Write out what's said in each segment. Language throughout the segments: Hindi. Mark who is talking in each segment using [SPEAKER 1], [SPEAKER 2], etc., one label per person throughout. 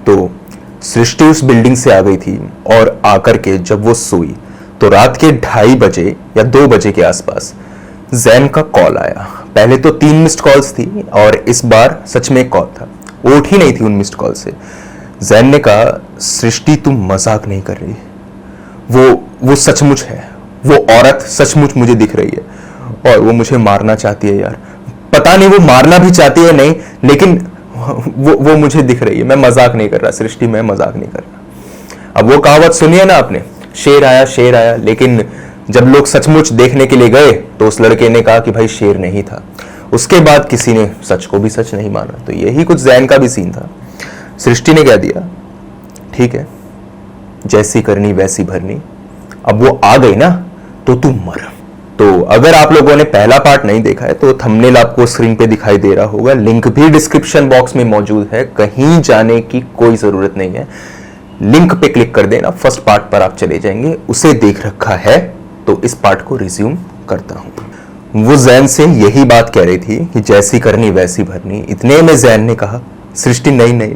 [SPEAKER 1] तो सृष्टि उस बिल्डिंग से आ गई थी और आकर के जब वो सोई तो रात के 2:30 बजे या 2 बजे के आसपास जैन का कॉल आया। पहले तो 3 मिस्ड कॉल्स थी और इस बार सच में एक कॉल था। वो उठी नहीं थी उन मिस्ड कॉल से। जैन ने कहा, सृष्टि तुम मजाक नहीं कर रही, वो सचमुच है, वो औरत सचमुच मुझे दिख रही है और वो मुझे मारना चाहती है यार। पता नहीं वो मारना भी चाहती है नहीं, लेकिन वो मुझे दिख रही है। मैं मजाक नहीं कर रहा सृष्टि, मैं मजाक नहीं कर रहा। अब वो कहावत सुनी है ना आपने, शेर आया, लेकिन जब लोग सचमुच देखने के लिए गए तो उस लड़के ने कहा कि भाई शेर नहीं था। उसके बाद किसी ने सच को भी सच नहीं माना। तो यही कुछ जैन का भी सीन था। सृष्टि ने क्या दिया, ठीक है जैसी करनी वैसी भरनी, अब वो आ गई ना तो तू मर। तो अगर आप लोगों ने पहला पार्ट नहीं देखा है तो थंबनेल आपको स्क्रीन पे दिखाई दे रहा होगा, लिंक भी डिस्क्रिप्शन बॉक्स में मौजूद है, कहीं जाने की कोई जरूरत नहीं है। लिंक पे क्लिक कर देना, फर्स्ट पार्ट पर आप चले जाएंगे, उसे देख रखा है तो इस पार्ट को रिज्यूम करता हूं। वो जैन से यही बात कह रही थी कि जैसी करनी वैसी भरनी। इतने में जैन ने कहा, सृष्टि नहीं,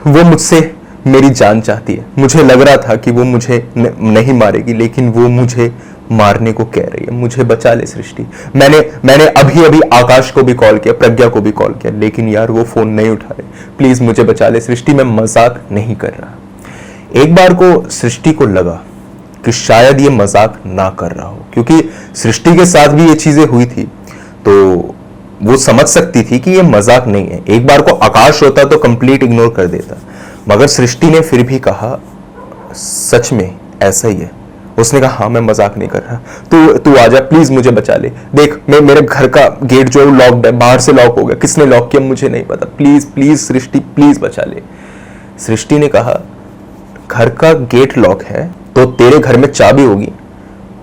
[SPEAKER 1] वो मुझसे मेरी जान चाहती है। मुझे लग रहा था कि वो मुझे नहीं मारेगी, लेकिन वो मुझे मारने को कह रही है। मुझे बचा ले सृष्टि। मैंने अभी आकाश को भी कॉल किया, प्रज्ञा को भी कॉल किया, लेकिन यार वो फोन नहीं उठा रहे। प्लीज मुझे बचा ले सृष्टि, मैं मजाक नहीं कर रहा। एक बार को सृष्टि को लगा कि शायद ये मजाक ना कर रहा हो, क्योंकि सृष्टि के साथ भी ये चीजें हुई थी, तो वो समझ सकती थी कि ये मजाक नहीं है। एक बार को आकाश होता तो कंप्लीट इग्नोर कर देता, मगर सृष्टि ने फिर भी कहा, सच में ऐसा ही है। उसने कहा, हाँ मैं मजाक नहीं कर रहा, तू आजा प्लीज, मुझे बचा ले। देख मेरे घर का गेट जो है लॉक्ड है, बाहर से लॉक हो गया, किसने लॉक किया मुझे नहीं पता, प्लीज सृष्टि प्लीज बचा ले। सृष्टि ने कहा, घर का गेट लॉक है तो तेरे घर में चाबी होगी,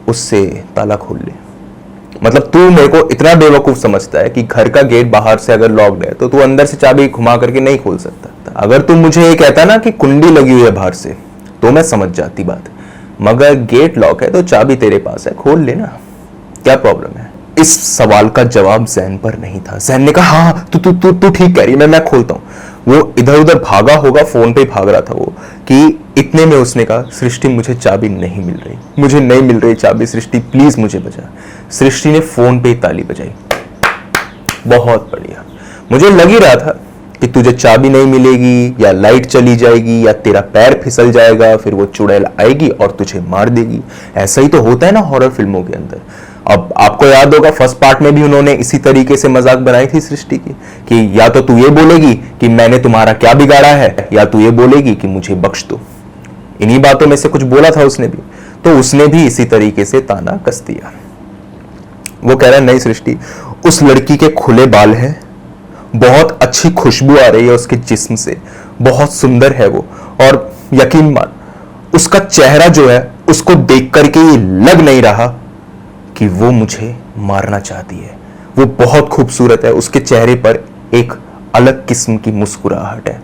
[SPEAKER 1] उससे ताला खोल ले। मतलब तू मेरे को इतना बेवकूफ समझता है कि घर का गेट बाहर से अगर लॉक्ड है तो तू अंदर से चाबी घुमा करके नहीं खोल सकता। अगर तू मुझे ये कहता ना कि कुंडी लगी हुई है बाहर से तो मैं समझ जाती बात, मगर गेट लॉक है तो चाबी तेरे पास है, खोल लेना, क्या प्रॉब्लम है। इस सवाल का जवाब जैन पर नहीं था। जैन ने कहा, हाँ तू ठीक कह रही है, मैं खोलता हूं। वो इधर उधर भागा होगा, फोन पे भाग रहा था वो, कि इतने में उसने कहा, सृष्टि मुझे चाबी नहीं मिल रही, मुझे नहीं मिल रही चाबी, सृष्टि प्लीज मुझे बचा। सृष्टि ने फोन पे ताली बजाई, बहुत बढ़िया। मुझे लग ही रहा था कि तुझे चाबी नहीं मिलेगी या लाइट चली जाएगी या तेरा पैर फिसल जाएगा, फिर वो चुड़ैल आएगी और तुझे मार देगी। ऐसा ही तो होता है ना हॉरर फिल्मों के अंदर। अब आपको याद होगा फर्स्ट पार्ट में भी उन्होंने इसी तरीके से मजाक बनाई थी सृष्टि की, कि या तो तू ये बोलेगी कि मैंने तुम्हारा क्या बिगाड़ा है, या तू ये बोलेगी कि मुझे बख्श दो। इन्हीं बातों में से कुछ बोला था उसने भी, तो उसने भी इसी तरीके से ताना कस दिया। वो कह रहा है, नहीं सृष्टि, उस लड़की के खुले बाल हैं, बहुत अच्छी खुशबू आ रही है उसके जिस्म से, बहुत सुंदर है वो, और यकीन मान उसका चेहरा जो है उसको देख करके ये लग नहीं रहा कि वो मुझे मारना चाहती है। वो बहुत खूबसूरत है, उसके चेहरे पर एक अलग किस्म की मुस्कुराहट है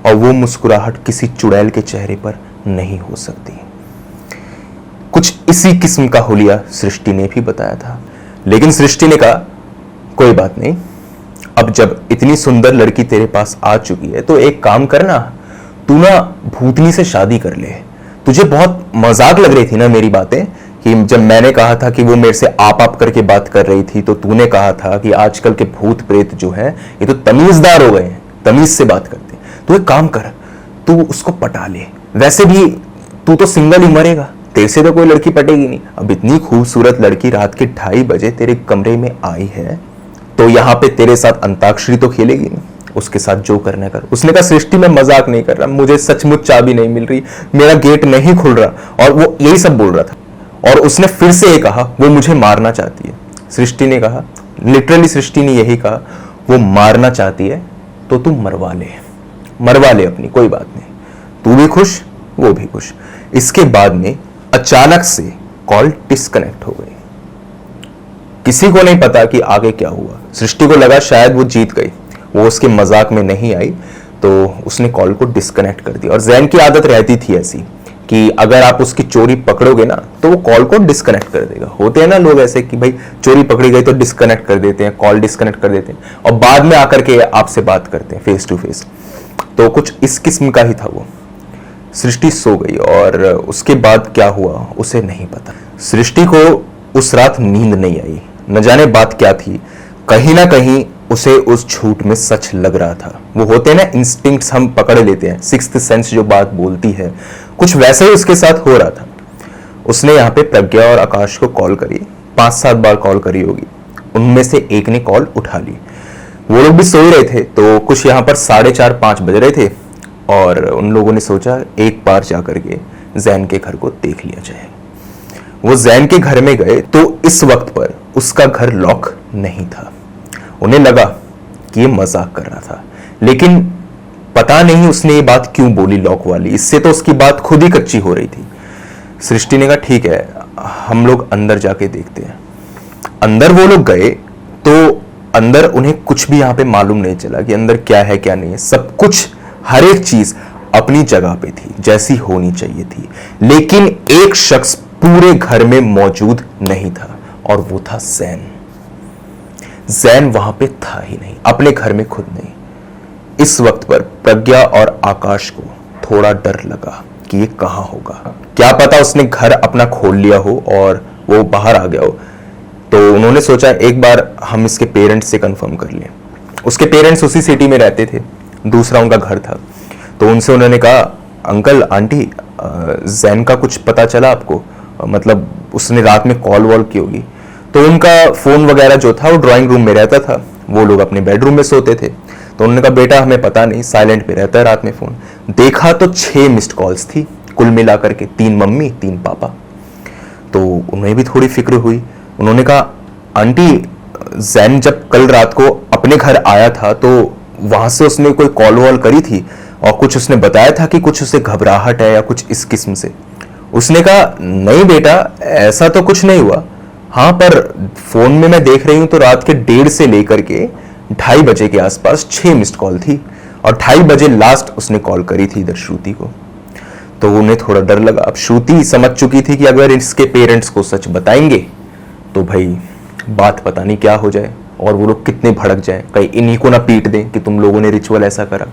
[SPEAKER 1] और वो मुस्कुराहट किसी चुड़ैल के चेहरे पर नहीं हो सकती। कुछ इसी किस्म का हुलिया सृष्टि ने भी बताया था, लेकिन सृष्टि ने कहा, कोई बात नहीं, अब जब इतनी सुंदर लड़की तेरे पास आ चुकी है तो एक काम करना, तू ना भूतनी से शादी कर ले। तुझे बहुत मजाक लग रही थी ना मेरी बातें, कि जब मैंने कहा था कि वो मेरे से आप करके बात कर रही थी तो तूने कहा था कि आजकल के भूत प्रेत जो है ये तो तमीजदार हो गए हैं, तमीज से बात करते। तो एक काम कर, तू उसको पटा ले, वैसे भी तू तो सिंगल ही मरेगा, तेरे से तो कोई लड़की पटेगी नहीं। अब इतनी खूबसूरत लड़की रात के 2:30 बजे तेरे कमरे में आई है तो यहाँ पे तेरे साथ अंताक्षरी तो खेलेगी नहीं, उसके साथ जो करना कर। उसने कहा, सृष्टि मैं मजाक नहीं कर रहा, मुझे सचमुच चाबी नहीं मिल रही, मेरा गेट नहीं खुल रहा, और वो यही सब बोल रहा था। और उसने फिर से ये कहा, वो मुझे मारना चाहती है। सृष्टि ने कहा, लिटरली सृष्टि ने यही कहा, वो मारना चाहती है तो तू मरवा ले अपनी, कोई बात नहीं, तू भी खुश वो भी खुश। इसके बाद में अचानक से कॉल डिस्कनेक्ट हो गई। किसी को नहीं पता कि आगे क्या हुआ। सृष्टि को लगा शायद वो जीत गई, वो उसके मजाक में नहीं आई, तो उसने कॉल को डिस्कनेक्ट कर दिया। और जैन की आदत रहती थी ऐसी कि अगर आप उसकी चोरी पकड़ोगे ना तो वो कॉल को डिस्कनेक्ट कर देगा। होते हैं ना लोग ऐसे कि भाई चोरी पकड़ी गई तो डिस्कनेक्ट कर देते हैं, कॉल डिस्कनेक्ट कर देते हैं और बाद में आकर के आपसे बात करते हैं फेस टू फेस। तो कुछ इस किस्म का ही था वो। सृष्टि सो गई और उसके बाद क्या हुआ उसे नहीं पता। सृष्टि को उस रात नींद नहीं आई, न जाने बात क्या थी। कहीं ना कहीं उसे उस झूठ में सच लग रहा था। वो होते हैं ना इंस्टिंक्ट्स, हम पकड़ लेते हैं, सिक्स्थ सेंस जो बात बोलती है, कुछ वैसा ही उसके साथ हो रहा था। उसने यहाँ पे प्रज्ञा और आकाश को कॉल करी, 5-7 बार कॉल करी होगी। उनमें से एक ने कॉल उठा ली। वो लोग भी सो ही रहे थे, तो कुछ यहाँ पर 4:30-5 बज रहे थे और उन लोगों ने सोचा एक बार जा करके जैन के घर को देख लिया जाए। वो जैन के घर में गए तो इस वक्त पर उसका घर लॉक नहीं था। उन्हें लगा कि ये मजाक कर रहा था, लेकिन पता नहीं उसने ये बात क्यों बोली लॉक वाली। इससे तो उसकी बात खुद ही कच्ची हो रही थी। सृष्टि ने कहा ठीक है, हम लोग अंदर जाके देखते हैं। अंदर वो लोग गए तो अंदर उन्हें कुछ भी यहाँ पे मालूम नहीं चला कि अंदर क्या है क्या नहीं है। सब कुछ, हर एक चीज अपनी जगह पे थी, जैसी होनी चाहिए थी। लेकिन एक शख्स पूरे घर में मौजूद नहीं था और वो था जैन। जैन वहां पे था ही नहीं, अपने घर में खुद नहीं। इस वक्त पर प्रज्ञा और आकाश को थोड़ा डर लगा कि ये कहां होगा। क्या पता उसने घर अपना खोल लिया हो और वो बाहर आ गया हो। तो उन्होंने सोचा एक बार हम इसके पेरेंट्स से कंफर्म कर लें। उसके पेरेंट्स उसी सिटी में रहते थे, दूसरा उनका घर था। तो उनसे उन्होंने कहा अंकल आंटी, जैन का कुछ पता चला आपको? मतलब उसने रात में कॉल वॉल की होगी। तो उनका फोन वगैरह जो था वो ड्राइंग रूम में रहता था, वो लोग अपने बेडरूम में सोते थे। तो उन्होंने कहा बेटा हमें पता नहीं, साइलेंट पे रहता है रात में फोन। देखा तो 6 मिस्ड कॉल्स थी कुल मिलाकर के, 3 मम्मी 3 पापा। तो उन्हें भी थोड़ी फिक्र हुई। उन्होंने कहा आंटी, जैन जब कल रात को अपने घर आया था तो वहां से उसने कोई कॉल वॉल करी थी और कुछ उसने बताया था कि कुछ उसे घबराहट है या कुछ इस किस्म से। उसने कहा नहीं बेटा, ऐसा तो कुछ नहीं हुआ। हाँ, पर फोन में मैं देख रही हूं तो रात के 1:30 से लेकर के 2:30 बजे के आसपास 6 मिस्ड कॉल थी और 2:30 बजे लास्ट उसने कॉल करी थी इधर श्रुति को। तो उन्हें थोड़ा डर लगा। अब श्रुति समझ चुकी थी कि अगर इसके पेरेंट्स को सच बताएंगे तो भाई बात पता नहीं क्या हो जाए और वो लोग कितने भड़क जाए, कहीं इन्हीं को ना पीट दें कि तुम लोगों ने रिचुअल ऐसा करा।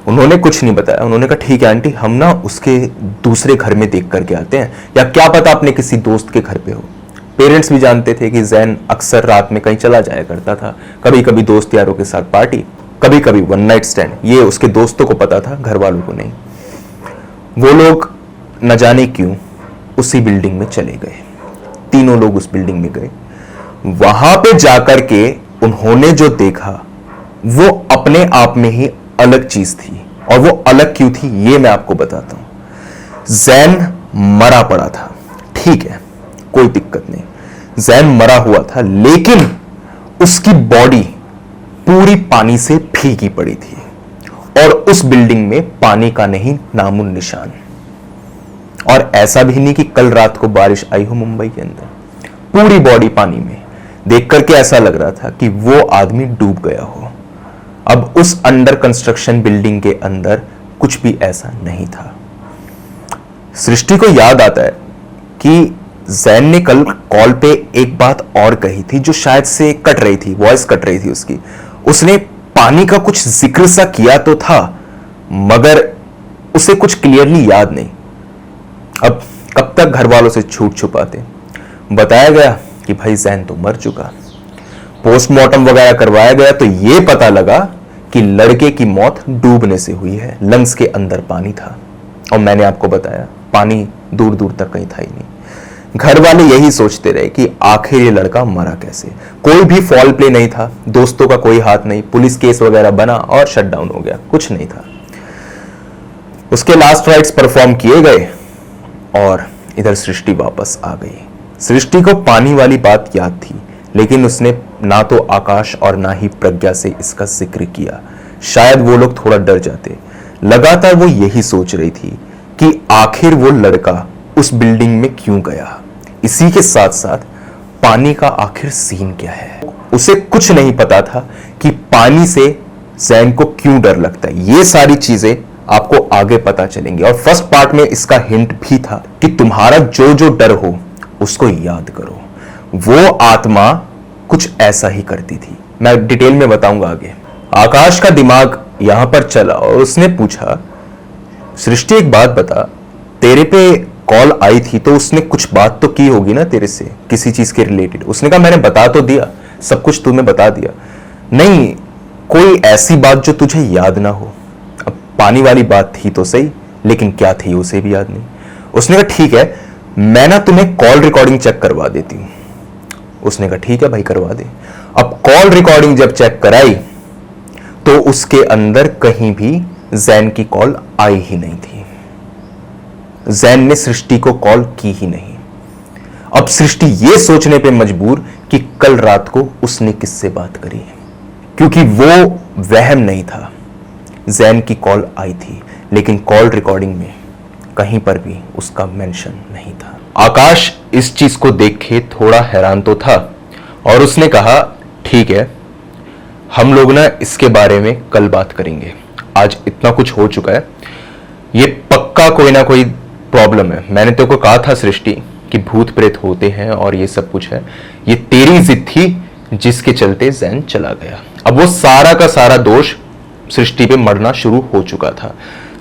[SPEAKER 1] उन्होंने कुछ नहीं बताया। उन्होंने कहा ठीक है आंटी, हम ना उसके दूसरे घर में देख करके आते हैं, या क्या पता अपने किसी दोस्त के घर पे हो। पेरेंट्स भी जानते थे कि जैन अक्सर रात में कहीं चला जाया करता था, कभी कभी दोस्त यारों के साथ पार्टी, कभी कभी वन नाइट स्टैंड। ये उसके दोस्तों को पता था, घर वालों को नहीं। वो लोग न जाने क्यों उसी बिल्डिंग में चले गए। तीनों लोग उस बिल्डिंग में गए। वहां पे जाकर के उन्होंने जो देखा वो अपने आप में ही अलग चीज थी। और वो अलग क्यों थी ये मैं आपको बताता हूं। जैन मरा पड़ा था, ठीक है, कोई दिक्कत नहीं, जैन मरा हुआ था, लेकिन उसकी बॉडी पूरी पानी से भीगी पड़ी थी और उस बिल्डिंग में पानी का नहीं नामो निशान। और ऐसा भी नहीं कि कल रात को बारिश आई हो मुंबई के अंदर, पूरी बॉडी पानी में। देख करके ऐसा लग रहा था कि वो आदमी डूब गया हो। अब उस अंडर कंस्ट्रक्शन बिल्डिंग के अंदर कुछ भी ऐसा नहीं था। सृष्टि को याद आता है कि जैन ने कल कॉल पे एक बात और कही थी जो शायद से कट रही थी, वॉइस कट रही थी उसकी। उसने पानी का कुछ जिक्र सा किया तो था, मगर उसे कुछ क्लियरली याद नहीं। अब कब तक घर वालों से झूठ छुपाते। बताया गया कि भाई जैन तो मर चुका। पोस्टमार्टम वगैरह करवाया गया तो यह पता लगा कि लड़के की मौत डूबने से हुई है, लंग्स के अंदर पानी था। और मैंने आपको बताया पानी दूर दूर तक कहीं था ही नहीं। घर वाले यही सोचते रहे कि आखिर ये लड़का मरा कैसे। कोई भी फॉल प्ले नहीं था, दोस्तों का कोई हाथ नहीं, पुलिस केस वगैरह बना और शटडाउन हो गया, कुछ नहीं था। उसके लास्ट राइट्स परफॉर्म किए गए और इधर सृष्टि वापस आ गई। सृष्टि को पानी वाली बात याद थी, लेकिन उसने ना तो आकाश और ना ही प्रज्ञा से इसका जिक्र किया। शायद वो लोग थोड़ा डर जाते। लगातार वो यही सोच रही थी कि आखिर वो लड़का उस बिल्डिंग में क्यों गया। इसी के साथ साथ पानी का आखिर सीन क्या है। उसे कुछ नहीं पता था कि पानी से जैन को क्यों डर लगता है। ये सारी चीजें आपको आगे पता चलेंगी। और फर्स्ट पार्ट में इसका हिंट भी था कि तुम्हारा जो जो डर हो उसको याद करो। वो आत्मा कुछ ऐसा ही करती थी। मैं डिटेल में बताऊंगा आगे। आकाश का दिमाग यहां पर चला और उसने पूछा, सृष्टि एक बात बता, तेरे पे कॉल आई थी तो उसने कुछ बात तो की होगी ना तेरे से किसी चीज के रिलेटेड। उसने कहा मैंने बता तो दिया, सब कुछ तूने बता दिया। नहीं, कोई ऐसी बात जो तुझे याद ना हो। अब पानी वाली बात थी तो सही, लेकिन क्या थी उसे भी याद नहीं। उसने कहा ठीक है, मैं ना तुम्हें कॉल रिकॉर्डिंग चेक करवा देती हूं। उसने कहा ठीक है भाई, करवा दे। अब कॉल रिकॉर्डिंग जब चेक कराई तो उसके अंदर कहीं भी जैन की कॉल आई ही नहीं थी। जैन ने सृष्टि को कॉल की ही नहीं। अब सृष्टि यह सोचने पे मजबूर कि कल रात को उसने किससे बात करी है, क्योंकि वो वहम नहीं था। जैन की कॉल आई थी, लेकिन कॉल रिकॉर्डिंग में कहीं पर भी उसका मेंशन नहीं था। आकाश इस चीज को देख के थोड़ा हैरान तो था और उसने कहा ठीक है, हम लोग ना इसके बारे में कल बात करेंगे। आज इतना कुछ हो चुका है, ये पक्का कोई ना कोई प्रॉब्लम है। मैंने तेरे को कहा था सृष्टि कि भूत प्रेत होते हैं और ये सब कुछ है। ये तेरी जिद थी जिसके चलते जैन चला गया। अब वो सारा का सारा दोष सृष्टि पे मरना शुरू हो चुका था।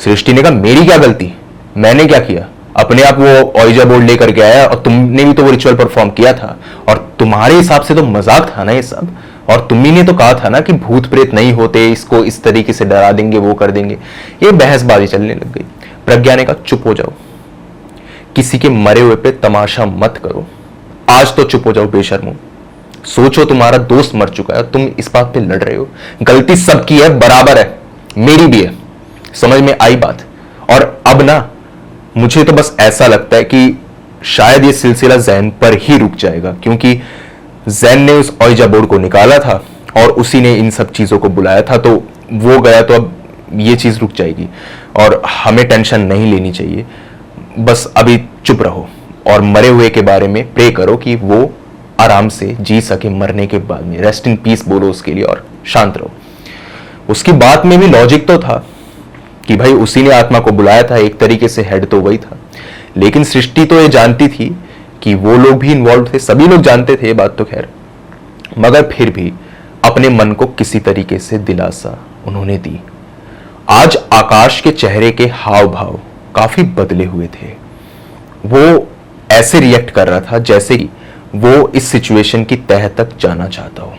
[SPEAKER 1] सृष्टि ने कहा मेरी क्या गलती, मैंने क्या किया? अपने आप वो ऑइजा बोर्ड लेकर के आया और तुमने भी तो वो रिचुअल परफॉर्म किया था और तुम्हारे हिसाब से तो मजाक था ना ये सब। और तुम्ही ने तो कहा था ना कि भूत प्रेत नहीं होते, इसको इस तरीके से डरा देंगे, वो कर देंगे। ये बहसबाजी चलने लग गई। प्रज्ञा ने कहा चुप हो जाओ, किसी के मरे हुए पे तमाशा मत करो। आज तो चुप हो जाओ बेशर्मो। सोचो तुम्हारा दोस्त मर चुका है, तुम इस बात पे लड़ रहे हो। गलती सबकी है, बराबर है, मेरी भी है। समझ में आई बात? और अब ना मुझे तो बस ऐसा लगता है कि शायद ये सिलसिला जैन पर ही रुक जाएगा, क्योंकि जैन ने उस ऑइजा बोर्ड को निकाला था और उसी ने इन सब चीजों को बुलाया था, तो वो गया तो अब ये चीज रुक जाएगी और हमें टेंशन नहीं लेनी चाहिए। बस अभी चुप रहो और मरे हुए के बारे में प्रे करो कि वो आराम से जी सके मरने के बाद में। रेस्ट इन पीस बोलो उसके लिए और शांत रहो। उसकी बात में भी लॉजिक तो था कि भाई उसी ने आत्मा को बुलाया था, एक तरीके से हेड तो वही था। लेकिन सृष्टि तो ये जानती थी कि वो लोग भी इन्वॉल्व थे, सभी लोग जानते थे ये बात तो खैर, मगर फिर भी अपने मन को किसी तरीके से दिलासा उन्होंने दी। आज आकाश के चेहरे के हाव भाव काफी बदले हुए थे। वो ऐसे रिएक्ट कर रहा था जैसे कि वो इस सिचुएशन की तह तक जाना चाहता हो।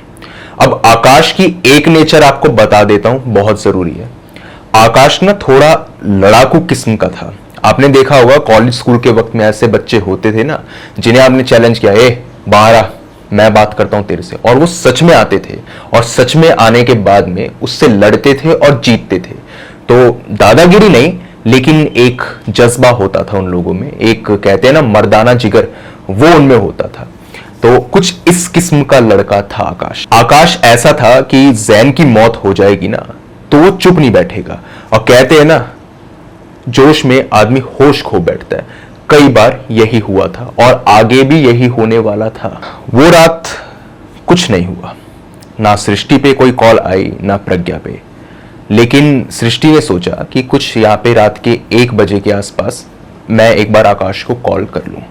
[SPEAKER 1] अब आकाश की एक नेचर आपको बता देता हूं, बहुत जरूरी है। आकाश ना थोड़ा लड़ाकू किस्म का था। आपने देखा होगा कॉलेज स्कूल के वक्त में ऐसे बच्चे होते थे ना, जिन्हें आपने चैलेंज किया, ए बाहर आ, मैं बात करता हूं तेरे से, और वो सच में आते थे और सच में आने के बाद में उससे लड़ते थे और जीतते थे। तो दादागिरी नहीं, लेकिन एक जज्बा होता था उन लोगों में, एक कहते हैं ना मर्दाना जिगर, वो उनमें होता था। तो कुछ इस किस्म का लड़का था आकाश। आकाश ऐसा था कि जैन की मौत हो जाएगी ना तो वो चुप नहीं बैठेगा, और कहते हैं ना जोश में आदमी होश खो बैठता है। कई बार यही हुआ था और आगे भी यही होने वाला था। वो रात कुछ नहीं हुआ, ना सृष्टि पे कोई कॉल आई ना प्रज्ञा पे। लेकिन सृष्टि ने सोचा कि कुछ यहाँ पे रात के 1 बजे के आसपास मैं एक बार आकाश को कॉल कर लूं।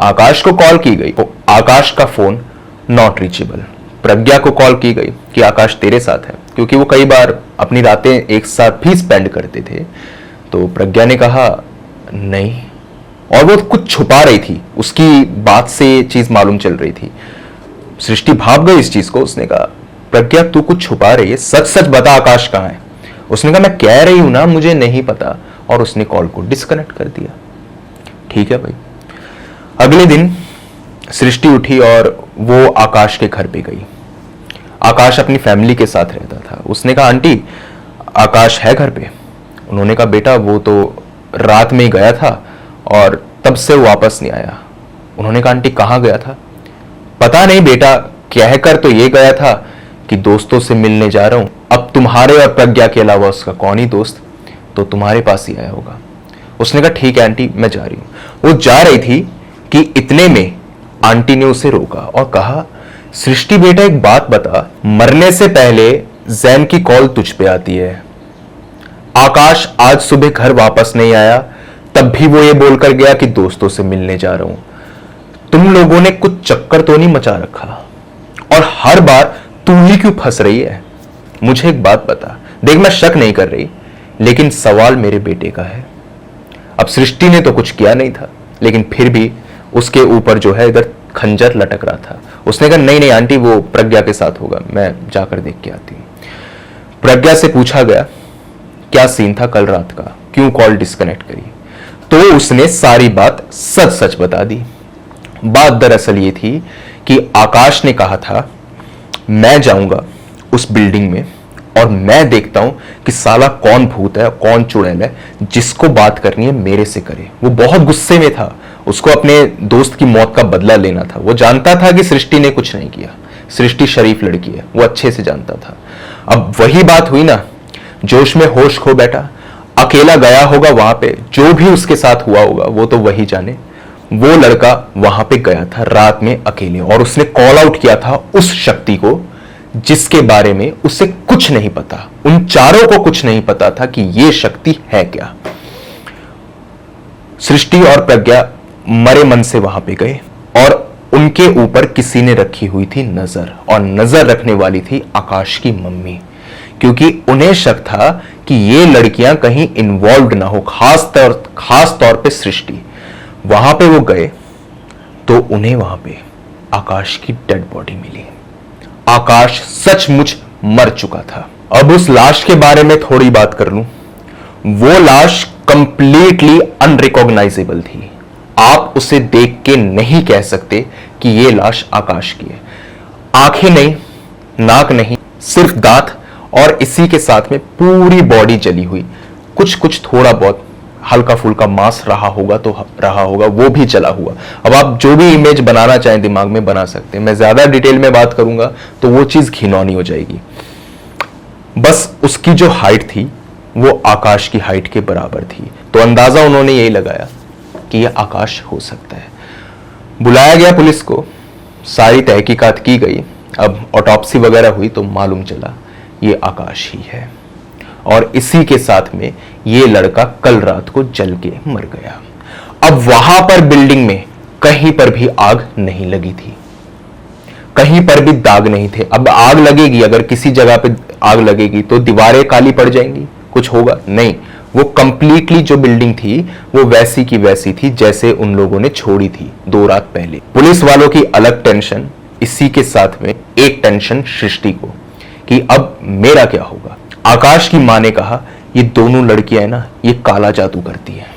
[SPEAKER 1] आकाश को कॉल की गई तो आकाश का फोन नॉट रीचेबल। प्रज्ञा को कॉल की गई कि आकाश तेरे साथ है, क्योंकि वो कई बार अपनी रातें एक साथ भी स्पेंड करते थे। तो प्रज्ञा ने कहा नहीं, और वो कुछ छुपा रही थी, उसकी बात से ये चीज मालूम चल रही थी। सृष्टि भाप गई इस चीज को। उसने कहा प्रज्ञा तू कुछ छुपा रही है, सच सच बता आकाश कहाँ है। उसने कहा मैं कह रही हूं ना मुझे नहीं पता, और उसने कॉल को डिस्कनेक्ट कर दिया। ठीक है भाई। अगले दिन सृष्टि उठी और वो आकाश के घर पे गई। आकाश अपनी फैमिली के साथ रहता था। उसने कहा आंटी आकाश है घर पे? उन्होंने कहा बेटा वो तो रात में ही गया था और तब से वो वापस नहीं आया। उन्होंने कहा आंटी कहाँ गया था? पता नहीं बेटा, कहकर तो ये गया था कि दोस्तों से मिलने जा रहा हूं। अब तुम्हारे और प्रज्ञा के अलावा उसका कौन ही दोस्त, तो तुम्हारे पास ही आया होगा। उसने कहा ठीक है आंटी मैं जा रही हूं। वो जा रही थी कि इतने में आंटी ने उसे रोका और कहा सृष्टि बेटा एक बात बता, मरने से पहले जैन की कॉल तुझ पे आती है। आकाश आज सुबह घर वापस नहीं आया, तब भी वो ये बोलकर गया कि दोस्तों से मिलने जा रहा हूं। तुम लोगों ने कुछ चक्कर तो नहीं मचा रखा, और हर बार तू ही क्यों फंस रही है? मुझे एक बात बता, देख मैं शक नहीं कर रही, लेकिन सवाल मेरे बेटे का है। अब सृष्टि ने तो कुछ किया नहीं था, लेकिन फिर भी उसके ऊपर जो है इधर खंजर लटक रहा था। उसने कहा नहीं नहीं आंटी, वो प्रज्ञा के साथ होगा, मैं जाकर देख के आती हूँ। प्रज्ञा से पूछा गया क्या सीन था कल रात का, क्यों कॉल डिस्कनेक्ट करी, तो उसने सारी बात सच सच बता दी। बात दरअसल ये थी कि आकाश ने कहा था मैं जाऊंगा उस बिल्डिंग में और मैं देखता हूं कि साला कौन भूत है, कौन चुड़ैल है, जिसको बात करनी है मेरे से करे। वो बहुत गुस्से में था, उसको अपने दोस्त की मौत का बदला लेना था। वो जानता था कि सृष्टि ने कुछ नहीं किया, सृष्टि शरीफ लड़की है, वो अच्छे से जानता था। अब वही बात हुई ना, जोश में होश खो बैठा, अकेला गया होगा वहां पे, जो भी उसके साथ हुआ होगा वो तो वही जाने। वो लड़का वहां पे गया था रात में अकेले, और उसने कॉल आउट किया था उस शक्ति को जिसके बारे में उसे कुछ नहीं पता। उन चारों को कुछ नहीं पता था कि यह शक्ति है क्या। सृष्टि और प्रज्ञा मरे मन से वहां पे गए और उनके ऊपर किसी ने रखी हुई थी नजर, और नजर रखने वाली थी आकाश की मम्मी, क्योंकि उन्हें शक था कि ये लड़कियां कहीं इन्वॉल्व ना हो, खास तौर पे सृष्टि। वहां पे वो गए तो उन्हें वहां पे आकाश की डेड बॉडी मिली। आकाश सचमुच मर चुका था। अब उस लाश के बारे में थोड़ी बात कर लूं। वो लाश कंप्लीटली अनरिकॉग्नाइजेबल थी। आप उसे देख के नहीं कह सकते कि यह लाश आकाश की है। आंखें नहीं, नाक नहीं, सिर्फ दांत, और इसी के साथ में पूरी बॉडी जली हुई। कुछ कुछ थोड़ा बहुत हल्का फुल्का मांस रहा होगा तो रहा होगा, वो भी जला हुआ। अब आप जो भी इमेज बनाना चाहें दिमाग में बना सकते हैं। मैं ज्यादा डिटेल में बात करूंगा तो वो चीज घिनौनी हो जाएगी। बस उसकी जो हाइट थी वो आकाश की हाइट के बराबर थी, तो अंदाजा उन्होंने यही लगाया कि यह आकाश हो सकता है। बुलाया गया पुलिस को, सारी तहकीकात की गई। अब ऑटोप्सी वगैरह हुई तो मालूम चला ये आकाश ही है, और इसी के साथ में ये लड़का कल रात को जल के मर गया। अब वहां पर बिल्डिंग में कहीं पर भी आग नहीं लगी थी, कहीं पर भी दाग नहीं थे। अब आग लगेगी, अगर किसी जगह पे आग लगेगी तो दीवारें काली पड़ जाएंगी, कुछ होगा नहीं। वो कंप्लीटली जो बिल्डिंग थी वो वैसी की वैसी थी जैसे उन लोगों ने छोड़ी थी 2 रात पहले। पुलिस वालों की अलग टेंशन, इसी के साथ में एक टेंशन सृष्टि को कि अब मेरा क्या होगा। आकाश की मां ने कहा ये दोनों लड़कियां है ना, ये काला जादू करती है,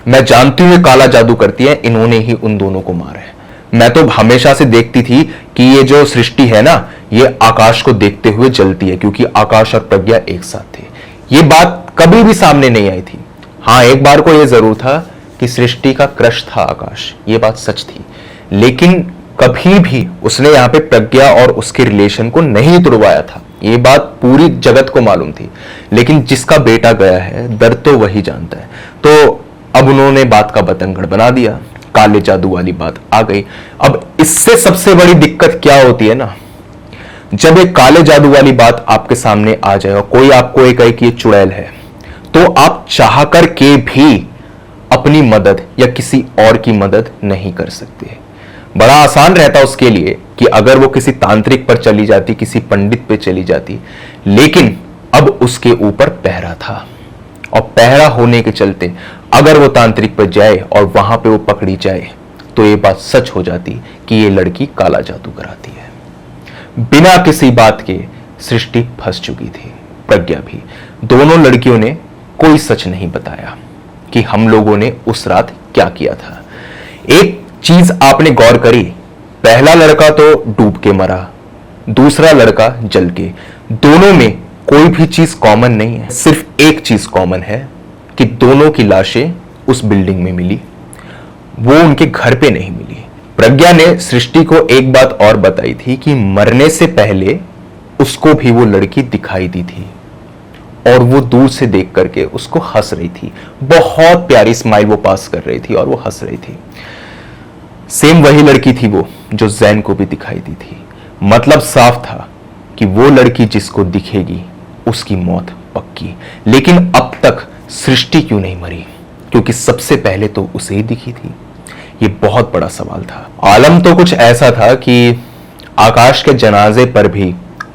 [SPEAKER 1] मैं जानती हूं ये काला जादू करती है, इन्होंने ही उन दोनों को मारा है। मैं तो हमेशा से देखती थी कि ये जो सृष्टि है ना, ये आकाश को देखते हुए जलती है, क्योंकि आकाश और प्रज्ञा एक साथ थे। ये बात कभी भी सामने नहीं आई थी। हाँ, एक बार को ये जरूर था कि सृष्टि का क्रश था आकाश, ये बात सच थी, लेकिन कभी भी उसने यहां पे प्रज्ञा और उसके रिलेशन को नहीं तुड़वाया था। ये बात पूरी जगत को मालूम थी, लेकिन जिसका बेटा गया है दर्द तो वही जानता है। तो अब उन्होंने बात का बतंगड़ बना दिया, काले जादू वाली बात आ गई। अब इससे सबसे बड़ी दिक्कत क्या होती है ना, जब एक काले जादू वाली बात आपके सामने आ जाए और कोई आपको एक कहे कि ये चुड़ैल है, तो आप चाह कर के भी अपनी मदद या किसी और की मदद नहीं कर सकते। बड़ा आसान रहता उसके लिए कि अगर वो किसी तांत्रिक पर चली जाती, किसी पंडित पे चली जाती, लेकिन अब उसके ऊपर पहरा था, और पहरा होने के चलते अगर वो तांत्रिक पर जाए और वहां पे वो पकड़ी जाए तो ये बात सच हो जाती कि ये लड़की काला जादू कराती है। बिना किसी बात के सृष्टि फंस चुकी थी, प्रज्ञा भी। दोनों लड़कियों ने कोई सच नहीं बताया कि हम लोगों ने उस रात क्या किया था। एक चीज आपने गौर करी, पहला लड़का तो डूब के मरा, दूसरा लड़का जल के। दोनों में कोई भी चीज कॉमन नहीं है, सिर्फ एक चीज कॉमन है कि दोनों की लाशें उस बिल्डिंग में मिली, वो उनके घर पे नहीं मिली। प्रज्ञा ने सृष्टि को एक बात और बताई थी कि मरने से पहले उसको भी वो लड़की दिखाई दी थी, और वो दूर से देख करके उसको हंस रही थी। बहुत प्यारी स्माइल वो पास कर रही थी और वो हंस रही थी। सेम वही लड़की थी वो जो जैन को भी दिखाई दी थी। मतलब साफ था कि वो लड़की जिसको दिखेगी उसकी मौत पक्की। लेकिन अब तक सृष्टि क्यों नहीं मरी, क्योंकि सबसे पहले तो उसे ही दिखी थी। ये बहुत बड़ा सवाल था। आलम तो कुछ ऐसा था कि आकाश के जनाजे पर भी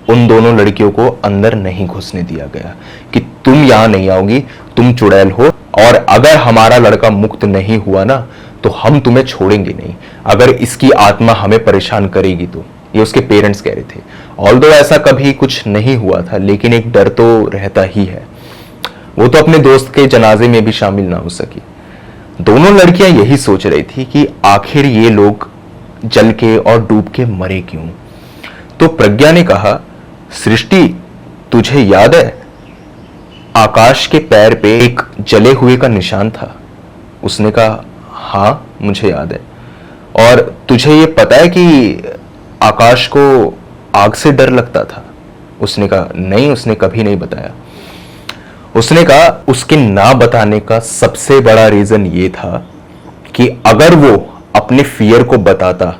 [SPEAKER 1] उन दोनों लड़कियों को अंदर नहीं घुसने दिया गया कि तुम यहां नहीं आओगी, तुम चुड़ैल हो, और अगर हमारा लड़का मुक्त नहीं हुआ ना तो हम तुम्हें छोड़ेंगे नहीं, अगर इसकी आत्मा हमें परेशान करेगी तो। ये उसके पेरेंट्स कह रहे थे। ऑल्दो ऐसा कभी कुछ नहीं हुआ था, लेकिन एक डर तो रहता ही है। वो तो अपने दोस्त के जनाजे में भी शामिल ना हो सकी। दोनों लड़कियां यही सोच रही थी कि आखिर ये लोग जल के और डूब के मरे क्यों। तो प्रज्ञा ने कहा, सृष्टि तुझे याद है आकाश के पैर पे एक जले हुए का निशान था? उसने कहा, हाँ मुझे याद है। और तुझे ये पता है कि आकाश को आग से डर लगता था? उसने कहा, नहीं, उसने कभी नहीं बताया। उसने कहा, उसके ना बताने का सबसे बड़ा रीजन ये था कि अगर वो अपने फियर को बताता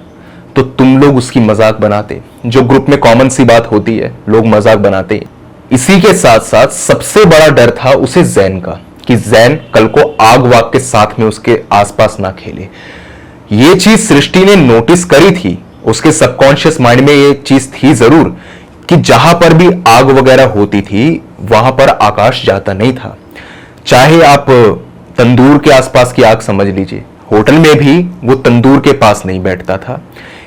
[SPEAKER 1] तो तुम लोग उसकी मजाक बनाते, जो ग्रुप में कॉमन सी बात होती है, लोग मजाक बनाते। इसी के साथ साथ सबसे बड़ा डर था उसे जैन का, कि जैन कल को आग वाग के साथ में उसके आसपास ना खेले। ये चीज सृष्टि ने नोटिस करी थी, उसके सबकॉन्शियस माइंड में ये चीज थी जरूर कि जहां पर भी आग वगैरह होती थी वहां पर आकाश जाता नहीं था। चाहे आप तंदूर के आसपास की आग समझ लीजिए, होटल में भी वो तंदूर के पास नहीं बैठता था।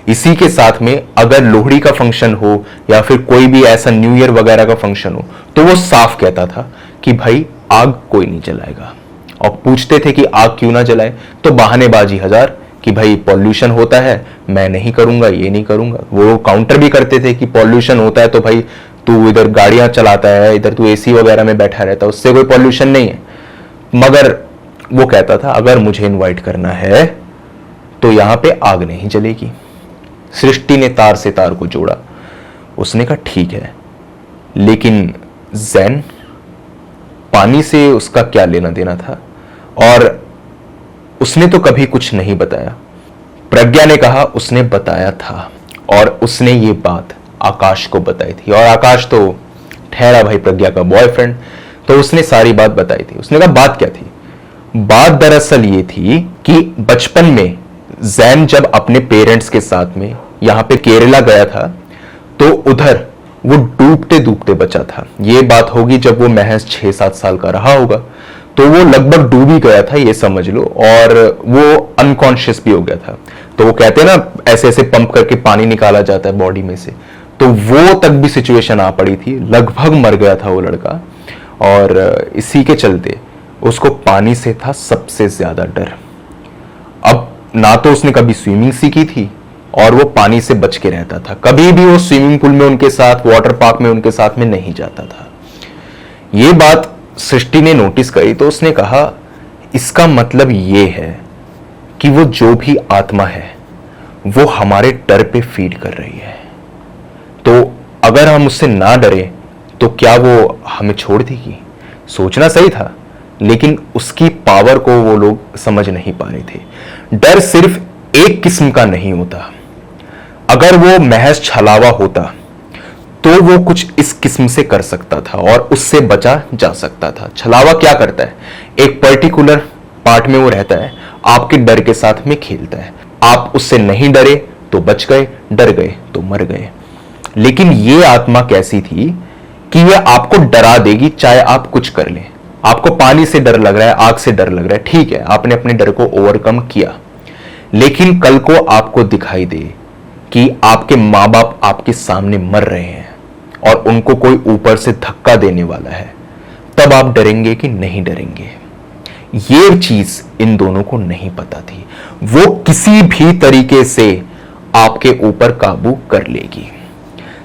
[SPEAKER 1] इसी के साथ में अगर लोहड़ी का फंक्शन हो या फिर कोई भी ऐसा न्यू ईयर वगैरह का फंक्शन हो तो वो साफ कहता था कि भाई आग कोई नहीं जलाएगा। और पूछते थे कि आग क्यों ना जलाए, तो बहानेबाजी हजार कि भाई पॉल्यूशन होता है, मैं नहीं करूंगा, ये नहीं करूंगा। वो काउंटर भी करते थे कि पॉल्यूशन होता है तो भाई तू इधर गाड़ियां चलाता है, इधर तू एसी वगैरह में बैठा रहता है, उससे कोई पॉल्यूशन नहीं है। मगर वो कहता था अगर मुझे इनवाइट करना है तो यहां पे आग नहीं जलेगी। सृष्टि ने तार से तार को जोड़ा। उसने कहा ठीक है, लेकिन जैन, पानी से उसका क्या लेना देना था? और उसने तो कभी कुछ नहीं बताया। प्रज्ञा ने कहा उसने बताया था, और उसने ये बात आकाश को बताई थी। और आकाश तो ठहरा भाई प्रज्ञा का बॉयफ्रेंड, तो उसने सारी बात बताई थी। उसने कहा बात क्या थी? बात दरअसल ये थी कि बचपन में जैन जब अपने पेरेंट्स के साथ में यहां पे केरला गया था तो उधर वो डूबते डूबते बचा था। ये बात होगी जब वो महज 6-7 साल का रहा होगा, तो वो लगभग डूब ही गया था ये समझ लो, और वो अनकॉन्शियस भी हो गया था। तो वो कहते हैं ना ऐसे ऐसे पंप करके पानी निकाला जाता है बॉडी में से, तो वो तक भी सिचुएशन आ पड़ी थी, लगभग मर गया था वो लड़का। और इसी के चलते उसको पानी से था सबसे ज्यादा डर। अब ना तो उसने कभी स्विमिंग सीखी थी और वो पानी से बच के रहता था, कभी भी वो स्विमिंग पूल में उनके साथ, वाटर पार्क में उनके साथ में नहीं जाता था। ये बात सृष्टि ने नोटिस करी, तो उसने कहा इसका मतलब ये है कि वो जो भी आत्मा है वो हमारे डर पे फीड कर रही है। तो अगर हम उससे ना डरे तो क्या वो हमें छोड़ देगी? सोचना सही था, लेकिन उसकी पावर को वो लोग समझ नहीं पा रहे थे। डर सिर्फ एक किस्म का नहीं होता। अगर वो महज छलावा होता तो वो कुछ इस किस्म से कर सकता था और उससे बचा जा सकता था। छलावा क्या करता है? एक पर्टिकुलर पार्ट में वो रहता है, आपके डर के साथ में खेलता है। आप उससे नहीं डरे तो बच गए, डर गए तो मर गए। लेकिन ये आत्मा कैसी थी कि ये आपको डरा देगी चाहे आप कुछ कर लें। आपको पानी से डर लग रहा है, आग से डर लग रहा है, ठीक है, आपने अपने डर को ओवरकम किया, लेकिन कल को आपको दिखाई दे कि आपके माँ बाप आपके सामने मर रहे हैं और उनको कोई ऊपर से धक्का देने वाला है, तब आप डरेंगे कि नहीं डरेंगे? ये चीज इन दोनों को नहीं पता थी। वो किसी भी तरीके से आपके ऊपर काबू कर लेगी।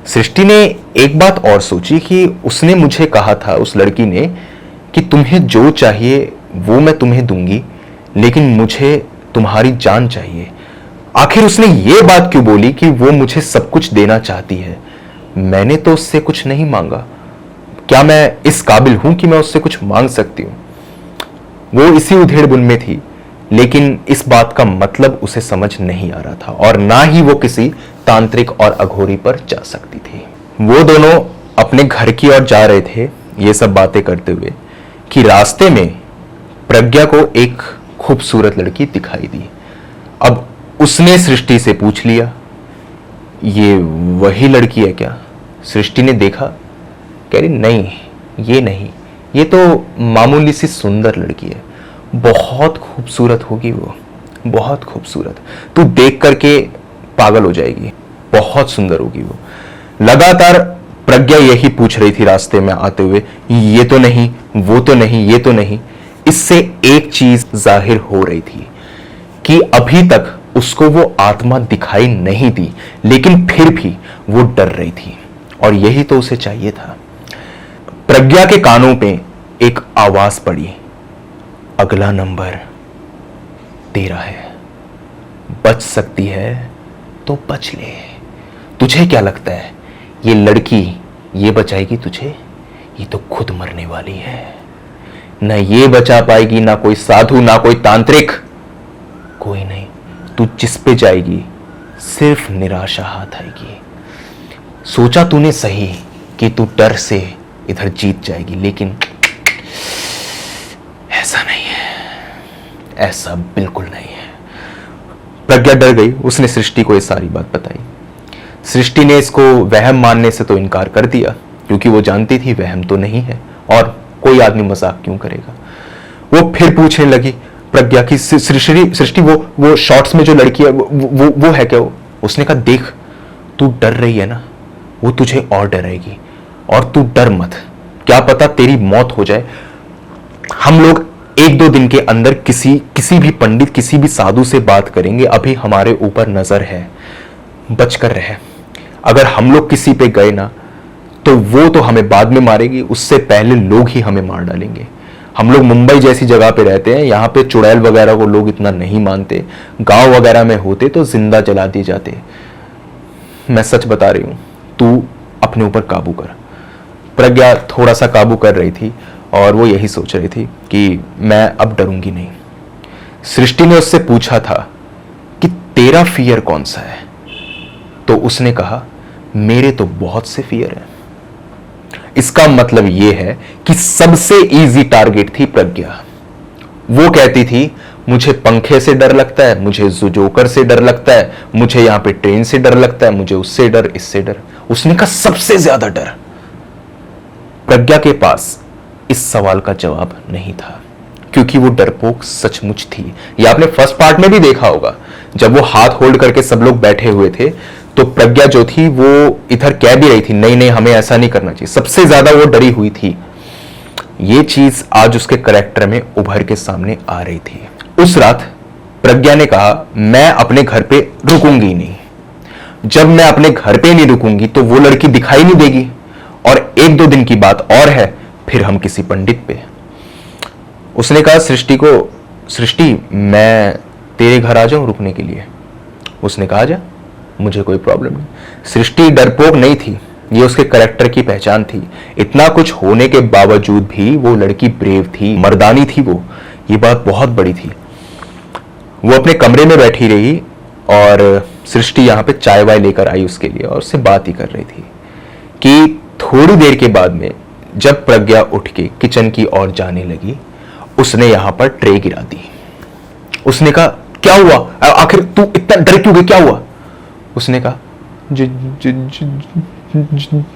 [SPEAKER 1] सृष्टि ने एक बात और सोची कि उसने मुझे कहा था, उस लड़की ने, कि तुम्हें जो चाहिए वो मैं तुम्हें दूंगी, लेकिन मुझे तुम्हारी जान चाहिए। आखिर उसने ये बात क्यों बोली कि वो मुझे सब कुछ देना चाहती है? मैंने तो उससे कुछ नहीं मांगा। क्या मैं इस काबिल हूं कि मैं उससे कुछ मांग सकती हूं? वो इसी उधेड़-बुन में थी, लेकिन इस बात का मतलब उसे समझ नहीं आ रहा था, और ना ही वो किसी तांत्रिक और अघोरी पर जा सकती थी। वो दोनों अपने घर की ओर जा रहे थे ये सब बातें करते हुए कि रास्ते में प्रज्ञा को एक खूबसूरत लड़की दिखाई दी। अब उसने सृष्टि से पूछ लिया, ये वही लड़की है क्या? सृष्टि ने देखा, कह रही नहीं, ये नहीं, ये तो मामूली सी सुंदर लड़की है, बहुत खूबसूरत होगी वो, बहुत खूबसूरत, तू देख करके पागल हो जाएगी, बहुत सुंदर होगी वो। लगातार प्रज्ञा यही पूछ रही थी रास्ते में आते हुए, ये तो नहीं, वो तो नहीं, ये तो नहीं। इससे एक चीज जाहिर हो रही थी कि अभी तक उसको वो आत्मा दिखाई नहीं दी, लेकिन फिर भी वो डर रही थी, और यही तो उसे चाहिए था। प्रज्ञा के कानों पे एक आवाज पड़ी, अगला नंबर तेरा है, बच सकती है तो बच ले। तुझे क्या लगता है ये लड़की ये बचाएगी तुझे? ये तो खुद मरने वाली है, ना ये बचा पाएगी, ना कोई साधु, ना कोई तांत्रिक, कोई नहीं। तू जिस पे जाएगी सिर्फ निराशा हाथ आएगी। सोचा तूने सही कि तू डर से इधर जीत जाएगी, लेकिन ऐसा नहीं है, ऐसा बिल्कुल नहीं है। प्रज्ञा डर गई, उसने सृष्टि को ये सारी बात बताई। सृष्टि ने इसको वहम मानने से तो इनकार कर दिया, क्योंकि वो जानती थी वहम तो नहीं है, और कोई आदमी मजाक क्यों करेगा। वो फिर पूछने लगी प्रज्ञा की, सृष्टि वो शॉर्ट्स में जो लड़की है वो है क्या? वो उसने कहा देख, तू डर रही है ना, वो तुझे और डराएगी, और तू डर मत, क्या पता तेरी मौत हो जाए। हम लोग एक दो दिन के अंदर किसी भी पंडित, किसी भी साधु से बात करेंगे, अभी हमारे ऊपर नजर है, बचकर रहे। अगर हम लोग किसी पे गए ना तो वो तो हमें बाद में मारेगी, उससे पहले लोग ही हमें मार डालेंगे। हम लोग मुंबई जैसी जगह पे रहते हैं, यहाँ पे चुड़ैल वगैरह को लोग इतना नहीं मानते, गांव वगैरह में होते तो जिंदा जला दिए जाते। मैं सच बता रही हूं, तू अपने ऊपर काबू कर। प्रज्ञा थोड़ा सा काबू कर रही थी, और वो यही सोच रही थी कि मैं अब डरूंगी नहीं। सृष्टि ने उससे पूछा था कि तेरा फियर कौन सा है? तो उसने कहा मेरे तो बहुत से फियर हैं। इसका मतलब यह है कि सबसे इजी टारगेट थी प्रज्ञा। वो कहती थी मुझे पंखे से डर लगता है, मुझे जोकर से डर लगता है, मुझे यहां पे ट्रेन से डर लगता है, मुझे उससे डर, इससे डर। उसने कहा सबसे ज्यादा डर। प्रज्ञा के पास इस सवाल का जवाब नहीं था, क्योंकि वो डरपोक सचमुच थी। ये आपने फर्स्ट पार्ट में भी देखा होगा, जब वो हाथ होल्ड करके सब लोग बैठे हुए थे, तो प्रज्ञा जो थी वो इधर कह भी रही थी नहीं नहीं हमें ऐसा नहीं करना चाहिए, सबसे ज्यादा वो डरी हुई थी। ये चीज आज उसके कैरेक्टर में उभर के सामने आ रही थी। उस रात प्रज्ञा ने कहा मैं अपने घर पे रुकूंगी नहीं, जब मैं अपने घर पे नहीं रुकूंगी तो वो लड़की दिखाई नहीं देगी, और एक दो दिन की बात और है फिर हम किसी पंडित पे। उसने कहा सृष्टि को, सृष्टि मैं तेरे घर आ जाऊं रुकने के लिए? उसने कहा जा, मुझे कोई प्रॉब्लम नहीं। सृष्टि डरपोक नहीं थी, ये उसके कैरेक्टर की पहचान थी। इतना कुछ होने के बावजूद भी वो लड़की ब्रेव थी, मर्दानी थी वो, ये बात बहुत बड़ी थी। वो अपने कमरे में बैठी रही, और सृष्टि यहां पे चाय वाय लेकर आई उसके लिए, और उससे बात ही कर रही थी कि थोड़ी देर के बाद में जब प्रज्ञा उठ के किचन की ओर जाने लगी, उसने यहां पर ट्रे गिरा दी। उसने कहा क्या हुआ, आखिर तू इतना डर क्यों गई, क्या हुआ? उसने कहा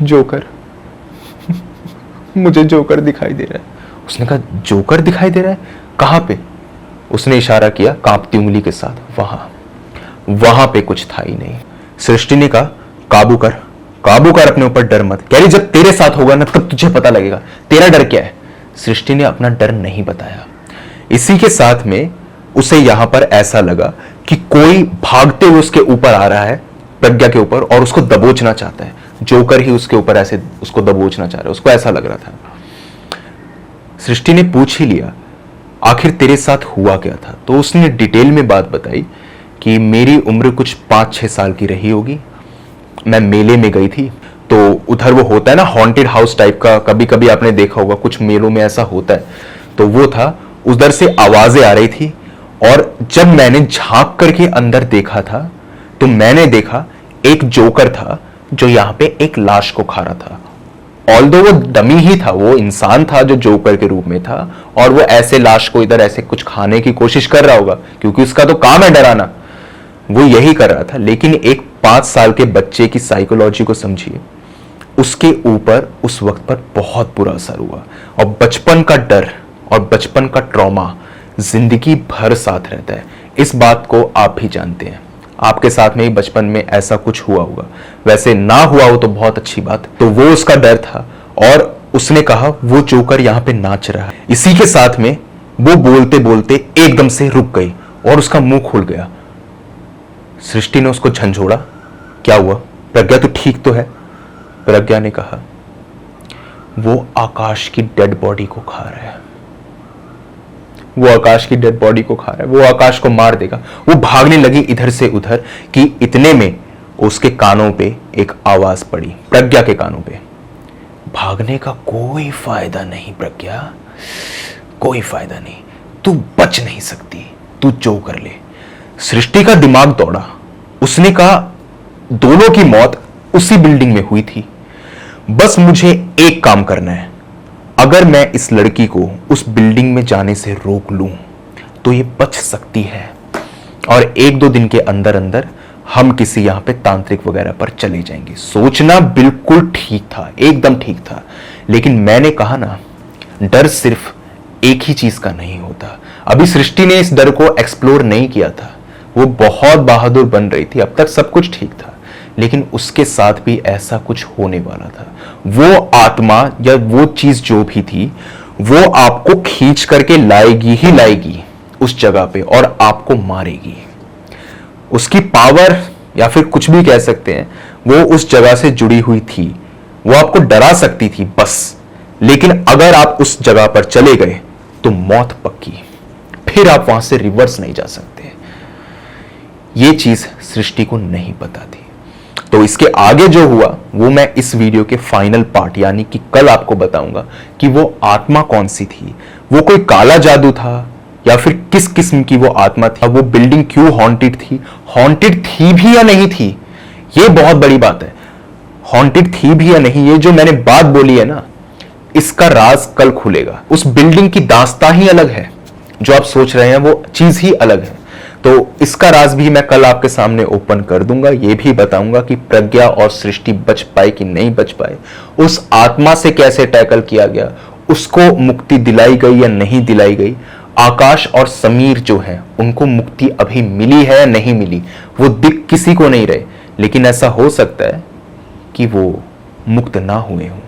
[SPEAKER 1] जोकर, मुझे जोकर दिखाई दे रहा है। उसने कहा जोकर दिखाई दे रहा है, कहां पे? उसने इशारा किया कांपती उंगली के साथ, वहां पे कुछ था ही नहीं। सृष्टि ने कहा काबू कर, काबू कर अपने ऊपर, डर मत। कह रही जब तेरे साथ होगा ना तब तुझे पता लगेगा तेरा डर क्या है। सृष्टि ने अपना डर नहीं बताया। इसी के साथ में उसे यहां पर ऐसा लगा कि कोई भागते हुए उसके ऊपर आ रहा है, प्रज्ञा के ऊपर, और उसको दबोचना चाहता है। जोकर ही उसके ऊपर ऐसे उसको दबोचना चाह रहा है, उसको ऐसा लग रहा था। सृष्टि ने पूछ ही लिया आखिर तेरे साथ हुआ क्या था? तो उसने डिटेल में बात बताई कि मेरी उम्र कुछ 5-6 साल की रही होगी। मैं मेले में गई थी, तो उधर वो होता है ना हॉन्टेड हाउस टाइप का, कभी कभी आपने देखा होगा कुछ मेलों में ऐसा होता है, तो वो था। उधर से आवाजें आ रही थी, और जब मैंने झांक करके अंदर देखा था तो मैंने देखा एक जोकर था जो यहां पे एक लाश को खा रहा था। ऑल्दो वो डमी ही था, वो इंसान था जो जोकर के रूप में था, और वो ऐसे लाश को इधर ऐसे कुछ खाने की कोशिश कर रहा होगा, क्योंकि उसका तो काम है डराना, वो यही कर रहा था। लेकिन एक 5 साल के बच्चे की साइकोलॉजी को समझिए, उसके ऊपर उस वक्त पर बहुत बुरा असर हुआ। और बचपन का डर और बचपन का ट्रॉमा जिंदगी भर साथ रहता है। इस बात को आप भी जानते हैं। आपके साथ में ही बचपन में ऐसा कुछ हुआ होगा, वैसे ना हुआ हो तो बहुत अच्छी बात। तो वो उसका डर था और उसने कहा वो जोकर यहां पे नाच रहा है। इसी के साथ में वो बोलते बोलते एकदम से रुक गई और उसका मुंह खुल गया। सृष्टि ने उसको झंझोड़ा, क्या हुआ प्रज्ञा, तू ठीक तो है? प्रज्ञा ने कहा वो आकाश की डेड बॉडी को खा रहा है, वो आकाश की डेड बॉडी को खा रहा है, वो आकाश को मार देगा। वो भागने लगी इधर से उधर कि इतने में उसके कानों पे एक आवाज पड़ी, प्रज्ञा के कानों पे, भागने का कोई फायदा नहीं प्रज्ञा, कोई फायदा नहीं, तू बच नहीं सकती, तू जो कर ले। सृष्टि का दिमाग दौड़ा। उसने कहा दोनों की मौत उसी बिल्डिंग में हुई थी, बस मुझे एक काम करना है। अगर मैं इस लड़की को उस बिल्डिंग में जाने से रोक लूं तो ये बच सकती है और 1-2 दिन के अंदर अंदर हम किसी यहां पे तांत्रिक वगैरह पर चले जाएंगे। सोचना बिल्कुल ठीक था, एकदम ठीक था। लेकिन मैंने कहा ना, डर सिर्फ एक ही चीज का नहीं होता। अभी सृष्टि ने इस डर को एक्सप्लोर नहीं किया था, वो बहुत बहादुर बन रही थी, अब तक सब कुछ ठीक था, लेकिन उसके साथ भी ऐसा कुछ होने वाला था। वो आत्मा या वो चीज जो भी थी वो आपको खींच करके लाएगी ही लाएगी उस जगह पे और आपको मारेगी। उसकी पावर या फिर कुछ भी कह सकते हैं, वो उस जगह से जुड़ी हुई थी। वो आपको डरा सकती थी बस, लेकिन अगर आप उस जगह पर चले गए तो मौत पक्की, फिर आप वहां से रिवर्स नहीं जा सकते। ये चीज सृष्टि को नहीं पता थी। तो इसके आगे जो हुआ वो मैं इस वीडियो के फाइनल पार्ट यानी कि कल आपको बताऊंगा कि वो आत्मा कौन सी थी, वो कोई काला जादू था या फिर किस किस्म की वो आत्मा थी, वो बिल्डिंग क्यों हॉन्टेड थी भी या नहीं थी, ये बहुत बड़ी बात है। हॉन्टेड थी भी या नहीं, ये जो मैंने बात बोली है ना, इसका राज कल खुलेगा। उस बिल्डिंग की दास्तां ही अलग है, जो आप सोच रहे हैं वो चीज ही अलग है। तो इसका राज भी मैं कल आपके सामने ओपन कर दूंगा। ये भी बताऊंगा कि प्रज्ञा और सृष्टि बच पाए कि नहीं बच पाए, उस आत्मा से कैसे टैकल किया गया, उसको मुक्ति दिलाई गई या नहीं दिलाई गई, आकाश और समीर जो है उनको मुक्ति अभी मिली है या नहीं मिली, वो दिख किसी को नहीं रहे, लेकिन ऐसा हो सकता है कि वो मुक्त ना हुए हों।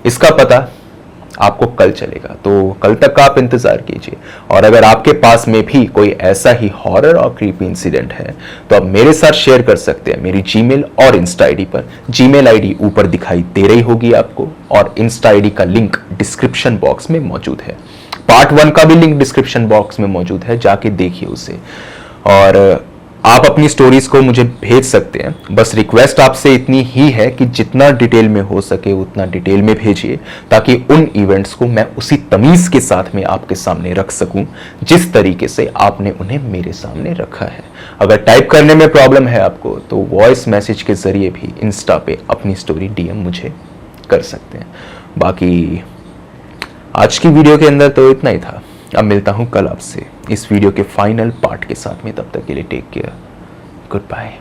[SPEAKER 1] इसका पता आपको कल चलेगा, तो कल तक का आप इंतजार कीजिए। और अगर आपके पास में भी कोई ऐसा ही हॉरर और क्रीपी इंसिडेंट है तो आप मेरे साथ शेयर कर सकते हैं मेरी जीमेल और इंस्टा आईडी पर। जीमेल आईडी ऊपर दिखाई दे रही होगी आपको और इंस्टा आईडी का लिंक डिस्क्रिप्शन बॉक्स में मौजूद है। पार्ट 1 का भी लिंक डिस्क्रिप्शन बॉक्स में मौजूद है, जाके देखिए उसे। और आप अपनी स्टोरीज को मुझे भेज सकते हैं। बस रिक्वेस्ट आपसे इतनी ही है कि जितना डिटेल में हो सके उतना डिटेल में भेजिए, ताकि उन इवेंट्स को मैं उसी तमीज के साथ में आपके सामने रख सकूं जिस तरीके से आपने उन्हें मेरे सामने रखा है। अगर टाइप करने में प्रॉब्लम है आपको तो वॉइस मैसेज के जरिए भी इंस्टा पे अपनी स्टोरी डीएम मुझे कर सकते हैं। बाकी आज की वीडियो के अंदर तो इतना ही था। अब मिलता हूं कल आपसे इस वीडियो के फाइनल पार्ट के साथ में। तब तक के लिए टेक केयर, गुड बाय।